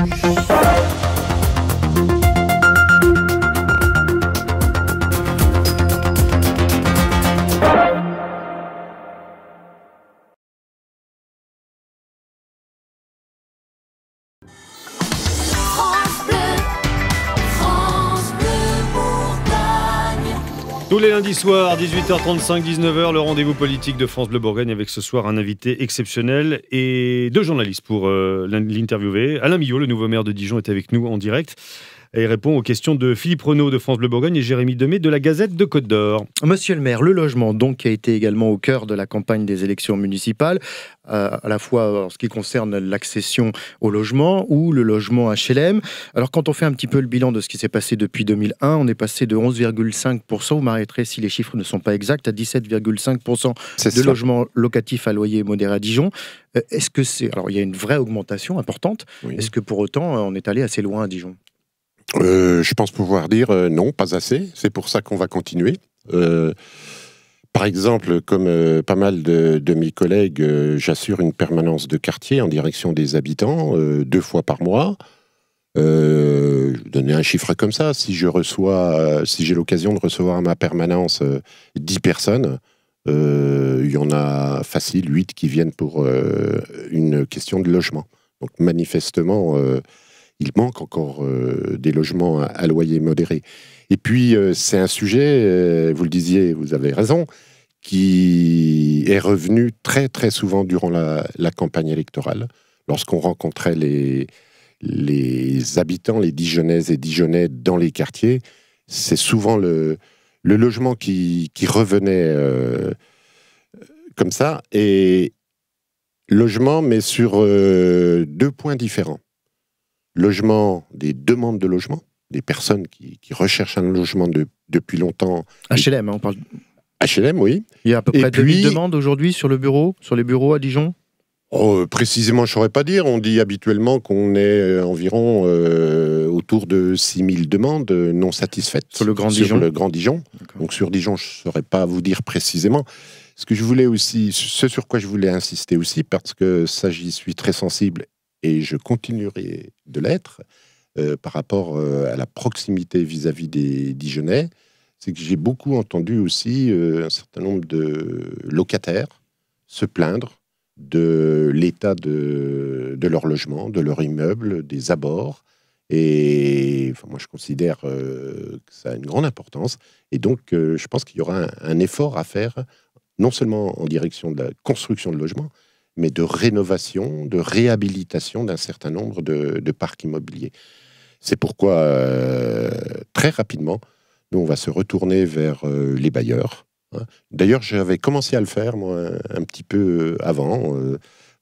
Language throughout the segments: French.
Tous les lundis soirs, 18h35, 19h, le rendez-vous politique de France Bleu Bourgogne avec ce soir un invité exceptionnel et deux journalistes pour l'interviewer. Alain Millot, le nouveau maire de Dijon, est avec nous en direct et répond aux questions de Philippe Renaud de France Bleu Bourgogne et Jérémy Demé de la Gazette de Côte d'Or. Monsieur le maire, le logement donc qui a été également au cœur de la campagne des élections municipales, à la fois en ce qui concerne l'accession au logement ou le logement HLM. Alors quand on fait un petit peu le bilan de ce qui s'est passé depuis 2001, on est passé de 11,5%, vous m'arrêterez si les chiffres ne sont pas exacts, à 17,5% de logements locatifs à loyer modéré à Dijon. Est-ce que c'est... Alors il y a une vraie augmentation importante, oui. Est-ce que pour autant on est allé assez loin à Dijon ? Je pense pouvoir dire non, pas assez. C'est pour ça qu'on va continuer. Par exemple, comme pas mal de mes collègues, j'assure une permanence de quartier en direction des habitants 2 fois par mois. Je vais donner un chiffre comme ça. Si j'ai l'occasion de recevoir à ma permanence 10 personnes, il y en a facile 8 qui viennent pour une question de logement. Donc manifestement... il manque encore des logements à loyer modéré. Et puis, c'est un sujet, vous le disiez, vous avez raison, qui est revenu très, très souvent durant la campagne électorale. Lorsqu'on rencontrait les habitants, les Dijonnaises et Dijonnais dans les quartiers, c'est souvent le logement qui revenait comme ça. Et logement, mais sur 2 points différents. Logement, des demandes de logement, des personnes qui recherchent un logement depuis longtemps. HLM, on parle. HLM, oui. Il y a à peu près 2000 demandes aujourd'hui sur les bureaux à Dijon. Précisément, je ne saurais pas dire. On dit habituellement qu'on est environ autour de 6000 demandes non satisfaites. Sur le Grand Dijon. Sur le Grand Dijon. Donc sur Dijon, je ne saurais pas vous dire précisément. Ce sur quoi je voulais insister aussi, parce que ça, j'y suis très sensible, et je continuerai de l'être par rapport à la proximité vis-à-vis des Dijonnais, c'est que j'ai beaucoup entendu aussi un certain nombre de locataires se plaindre de l'état de leur logement, de leur immeuble, des abords. Et moi, je considère que ça a une grande importance. Et donc, je pense qu'il y aura un effort à faire, non seulement en direction de la construction de logements, mais de rénovation, de réhabilitation d'un certain nombre de parcs immobiliers. C'est pourquoi, très rapidement, nous, on va se retourner vers les bailleurs. D'ailleurs, j'avais commencé à le faire, moi, un petit peu avant,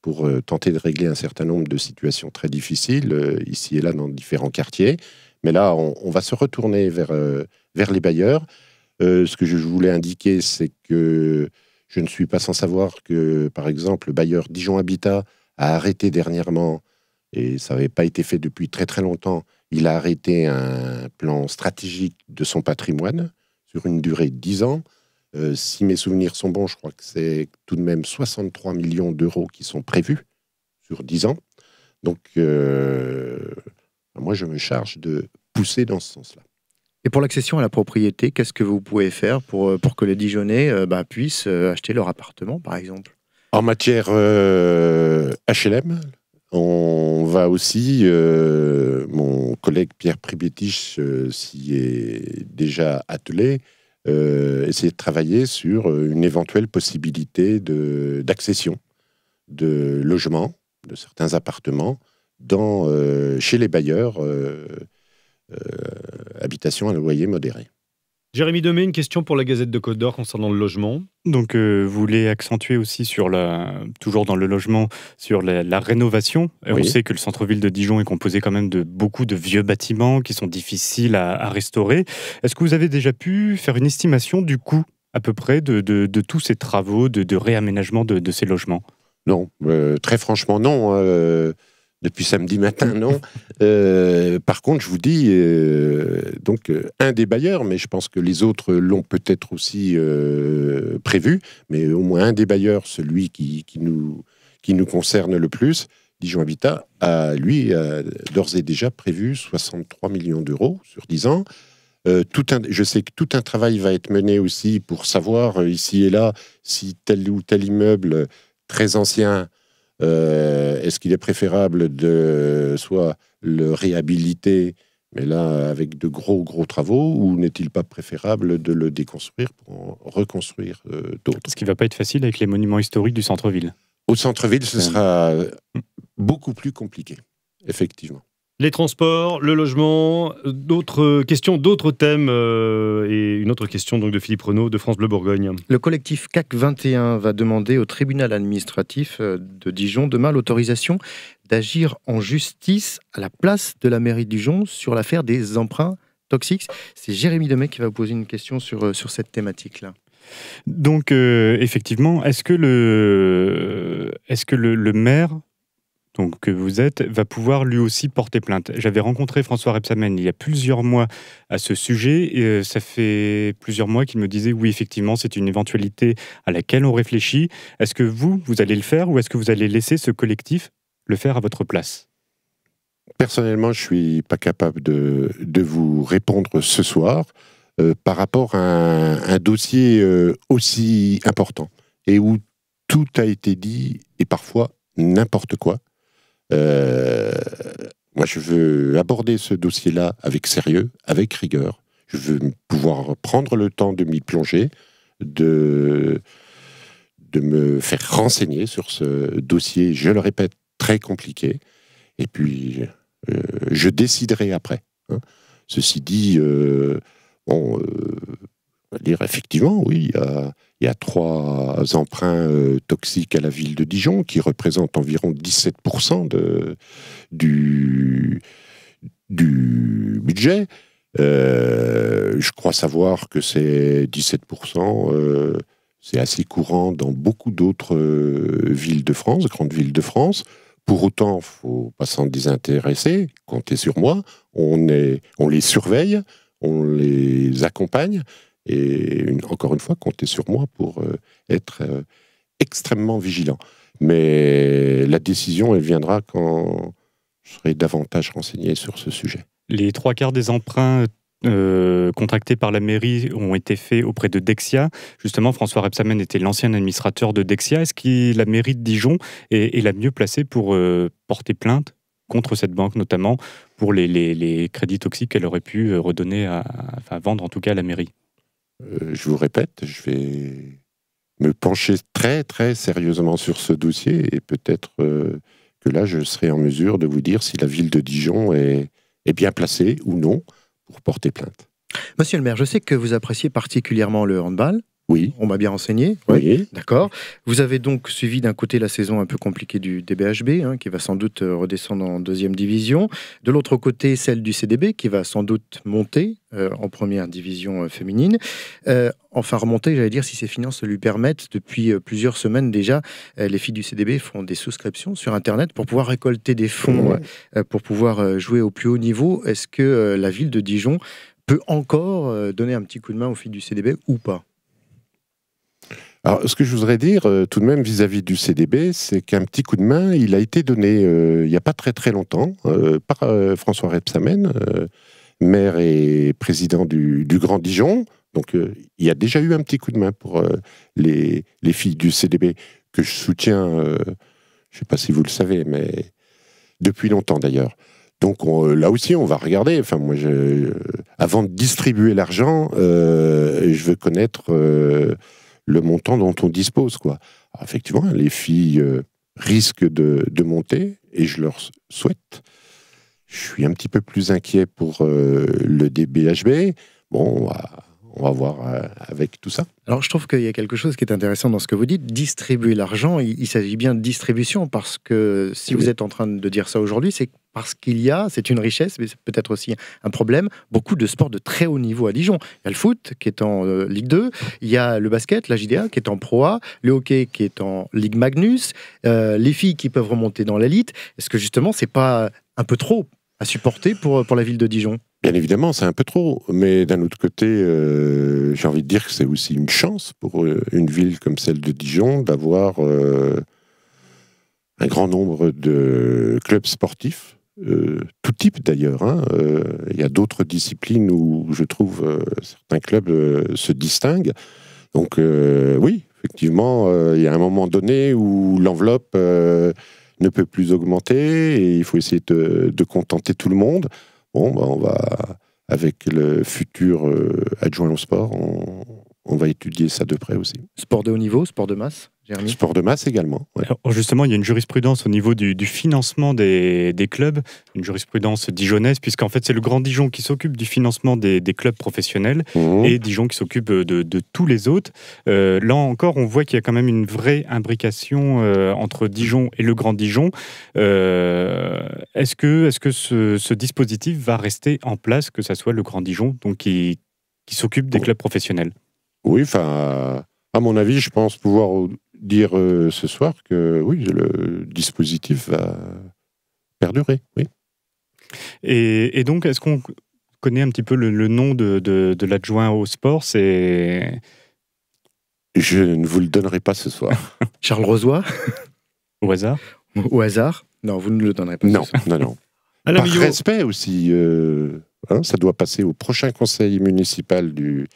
pour tenter de régler un certain nombre de situations très difficiles, ici et là, dans différents quartiers. Mais là, on va se retourner vers les bailleurs. Ce que je voulais indiquer, c'est que je ne suis pas sans savoir que, par exemple, le bailleur Dijon Habitat a arrêté dernièrement, et ça n'avait pas été fait depuis très très longtemps, il a arrêté un plan stratégique de son patrimoine sur une durée de 10 ans. Si mes souvenirs sont bons, je crois que c'est tout de même 63 millions d'euros qui sont prévus sur 10 ans. Donc, moi, je me charge de pousser dans ce sens-là. Et pour l'accession à la propriété, qu'est-ce que vous pouvez faire pour que les Dijonnais puissent acheter leur appartement, par exemple ? En matière HLM, on va aussi, mon collègue Pierre Pribetich s'y est déjà attelé, essayer de travailler sur une éventuelle possibilité d'accession de logements, de certains appartements, chez les bailleurs habitation à loyer modéré. Jérémy Demé, une question pour la Gazette de Côte d'Or concernant le logement. Donc, vous voulez accentuer aussi toujours dans le logement, sur la rénovation. Oui. On sait que le centre-ville de Dijon est composé quand même de beaucoup de vieux bâtiments qui sont difficiles à restaurer. Est-ce que vous avez déjà pu faire une estimation du coût à peu près de tous ces travaux de réaménagement de ces logements ? Non, très franchement non. Depuis samedi matin, non. Par contre, je vous dis, un des bailleurs, mais je pense que les autres l'ont peut-être aussi prévu, mais au moins un des bailleurs, celui qui nous concerne le plus, Dijon Habitat a, lui, d'ores et déjà prévu 63 millions d'euros sur 10 ans. Je sais que tout un travail va être mené aussi pour savoir, ici et là, si tel ou tel immeuble très ancien, est-ce qu'il est préférable de soit le réhabiliter, mais là, avec de gros travaux, ou n'est-il pas préférable de le déconstruire pour en reconstruire d'autres? Ce qui ne va pas être facile avec les monuments historiques du centre-ville. Au centre-ville, ce sera beaucoup plus compliqué, effectivement. Les transports, le logement, d'autres questions, d'autres thèmes et une autre question donc de Philippe Renaud de France Bleu Bourgogne. Le collectif CAC 21 va demander au tribunal administratif de Dijon demain l'autorisation d'agir en justice à la place de la mairie de Dijon sur l'affaire des emprunts toxiques. C'est Jérémy Demey qui va vous poser une question sur cette thématique-là. Donc, effectivement, est-ce que le maire donc, que vous êtes, va pouvoir lui aussi porter plainte? J'avais rencontré François Rebsamen il y a plusieurs mois à ce sujet, et ça fait plusieurs mois qu'il me disait oui, effectivement, c'est une éventualité à laquelle on réfléchit. Est-ce que vous allez le faire, ou est-ce que vous allez laisser ce collectif le faire à votre place? Personnellement, je ne suis pas capable de vous répondre ce soir par rapport à un dossier aussi important et où tout a été dit et parfois n'importe quoi. Moi, je veux aborder ce dossier-là avec sérieux, avec rigueur. Je veux pouvoir prendre le temps de m'y plonger, de me faire renseigner sur ce dossier, je le répète, très compliqué. Et puis, je déciderai après. Hein. Ceci dit, on va dire effectivement, oui, il y a 3 emprunts toxiques à la ville de Dijon qui représentent environ 17% du budget. Je crois savoir que ces 17%, c'est assez courant dans beaucoup d'autres villes de France, grandes villes de France. Pour autant, il ne faut pas s'en désintéresser, comptez sur moi, on les surveille, on les accompagne, et encore une fois, comptez sur moi pour être extrêmement vigilant. Mais la décision, elle viendra quand je serai davantage renseigné sur ce sujet. Les 3/4 des emprunts contractés par la mairie ont été faits auprès de Dexia. Justement, François Rebsamen était l'ancien administrateur de Dexia. Est-ce que la mairie de Dijon est la mieux placée pour porter plainte contre cette banque, notamment pour les crédits toxiques qu'elle aurait pu redonner, vendre en tout cas à la mairie? Je vous répète, je vais me pencher très très sérieusement sur ce dossier, et peut-être que là je serai en mesure de vous dire si la ville de Dijon est bien placée ou non pour porter plainte. Monsieur le maire, je sais que vous appréciez particulièrement le handball. Oui. On m'a bien renseigné. Oui. D'accord. Vous avez donc suivi d'un côté la saison un peu compliquée du DBHB, qui va sans doute redescendre en 2e division. De l'autre côté, celle du CDB, qui va sans doute monter en 1re division féminine. Enfin, remonter, j'allais dire, si ses finances lui permettent. Depuis plusieurs semaines déjà, les filles du CDB font des souscriptions sur Internet pour pouvoir récolter des fonds, pour pouvoir jouer au plus haut niveau. Est-ce que la ville de Dijon peut encore donner un petit coup de main aux filles du CDB ou pas ? Alors, ce que je voudrais dire, tout de même, vis-à-vis du CDB, c'est qu'un petit coup de main, il a été donné il n'y a pas très très longtemps par François Rebsamen, maire et président du Grand Dijon. Donc, il y a déjà eu un petit coup de main pour les filles du CDB, que je soutiens, je ne sais pas si vous le savez, mais depuis longtemps d'ailleurs. Donc là aussi, on va regarder. Enfin, moi, avant de distribuer l'argent, je veux connaître le montant dont on dispose, quoi. Alors, effectivement, les filles risquent de monter, et je leur souhaite. Je suis un petit peu plus inquiet pour le DBHB. Bon, on va voir avec tout ça. Alors, je trouve qu'il y a quelque chose qui est intéressant dans ce que vous dites. Distribuer l'argent, il s'agit bien de distribution, parce que si vous êtes en train de dire ça aujourd'hui, c'est parce qu'il y a, c'est une richesse, mais c'est peut-être aussi un problème, beaucoup de sports de très haut niveau à Dijon. Il y a le foot qui est en Ligue 2, il y a le basket, la JDA, qui est en Pro A, le hockey qui est en Ligue Magnus, les filles qui peuvent remonter dans l'élite. Est-ce que justement, c'est pas un peu trop à supporter pour la ville de Dijon ? Bien évidemment, c'est un peu trop, mais d'un autre côté, j'ai envie de dire que c'est aussi une chance pour une ville comme celle de Dijon d'avoir un grand nombre de clubs sportifs, tout type d'ailleurs. Il y a d'autres disciplines où je trouve certains clubs se distinguent. Donc oui, effectivement, il y a un moment donné où l'enveloppe ne peut plus augmenter et il faut essayer de contenter tout le monde. Bon, on va, avec le futur adjoint au sport, on va étudier ça de près aussi. Sport de haut niveau, sport de masse, Jérémy ? Sport de masse également. Ouais. Alors, justement, il y a une jurisprudence au niveau du financement des clubs, une jurisprudence dijonnaise, puisqu'en fait, c'est le Grand Dijon qui s'occupe du financement des clubs professionnels et Dijon qui s'occupe de tous les autres. Là encore, on voit qu'il y a quand même une vraie imbrication entre Dijon et le Grand Dijon. Est-ce que ce dispositif va rester en place, que ça soit le Grand Dijon donc qui s'occupe des clubs professionnels ? Oui, enfin, à mon avis, je pense pouvoir dire ce soir que oui, le dispositif va perdurer. Oui. Et donc, est-ce qu'on connaît un petit peu le nom de l'adjoint au sport ? Je ne vous le donnerai pas ce soir. Charles Rozoy ? Au hasard ? Au hasard ? Non, vous ne le donnerez pas. Non. Par Millot. respect aussi, ça doit passer au prochain conseil municipal du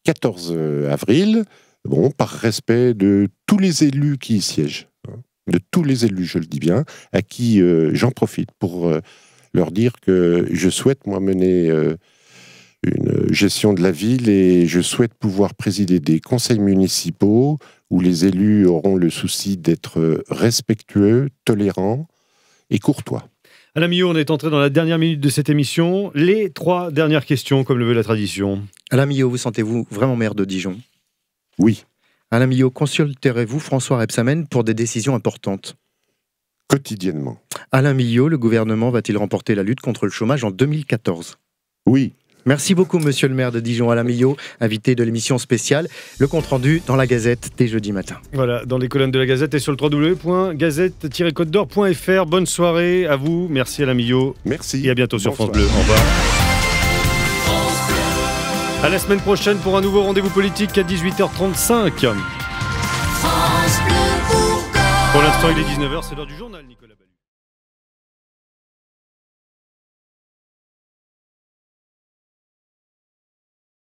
14 avril. Bon, par respect de tous les élus qui y siègent, de tous les élus, je le dis bien, à qui j'en profite pour leur dire que je souhaite, moi, mener une gestion de la ville et je souhaite pouvoir présider des conseils municipaux où les élus auront le souci d'être respectueux, tolérants et courtois. Alain Millot, on est entré dans la dernière minute de cette émission. Les 3 dernières questions, comme le veut la tradition. Alain Millot, vous sentez-vous vraiment maire de Dijon ? Oui. Alain Millot, consulterez-vous François Rebsamen pour des décisions importantes ? Quotidiennement. Alain Millot, le gouvernement va-t-il remporter la lutte contre le chômage en 2014 ? Oui. Merci beaucoup, monsieur le maire de Dijon, Alain Millot, invité de l'émission spéciale. Le compte-rendu dans la Gazette dès jeudi matin. Voilà, dans les colonnes de la Gazette et sur le www.gazette-côte-d'or.fr. Bonne soirée à vous. Merci Alain Millot. Merci. Et à bientôt sur Bonsoir. France Bleu. Au revoir. À la semaine prochaine pour un nouveau rendez-vous politique à 18h35. Pour l'instant, il est 19h, c'est l'heure du journal, Nicolas.